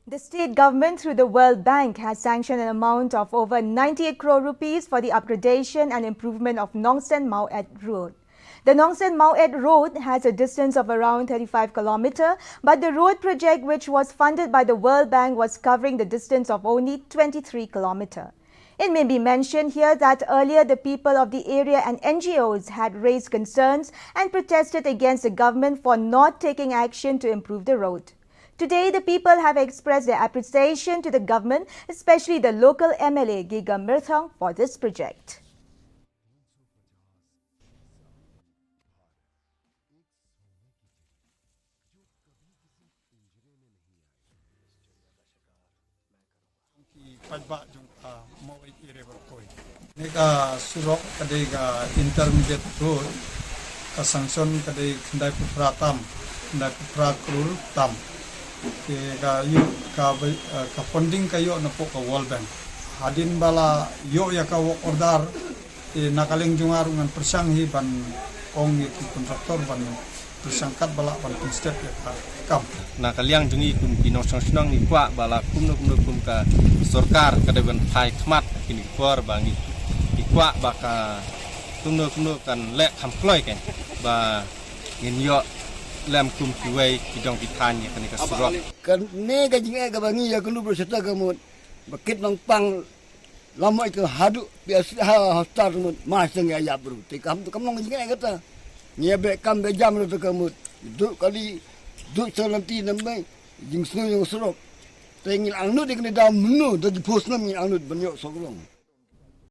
The state government through the World Bank has sanctioned an amount of over 98 crore rupees for the upgradation and improvement of Nongstoin-Maweit road. The Nongstoin-Maweit road has a distance of around 35 km, but the road project which was funded by the World Bank was covering the distance of only 23 km. It may be mentioned here that earlier the people of the area and NGOs had raised concerns and protested against the government for not taking action to improve the road. Today, the people have expressed their appreciation to the government, especially the local MLA Giga Mirthong, for this project. Nika surok kadai ga intermediate road ka sanction kadai kandai putra tam kandai putra krul tam ke ga yu ka funding kayo na po ka World Bank hadin bala yo ya ka work order nakaling jungarungan persanghi ban ong itu kontraktor ban persangkat bala ban step ya kam nakaliang jungi kum kinong senang ni kwa bala kum ka sorkar kadai ban thai khmat kini kuar bangi kwa baka kum kan lek ham kloi kan ba ngin yo lam kum kiwei kidong kithan ya kan ka surok kan ne ga jinga ga bangi ya kunu berserta kamu bakit nang pang lama itu hadu biasa hostar mun masang ya bro te kam tu kam nang jinga kata nyebe kam be jam tu kamu du kali du selanti nambai jing snu yang surok te ngil anu de kena dam menu de post nam ngil anu banyak sokolong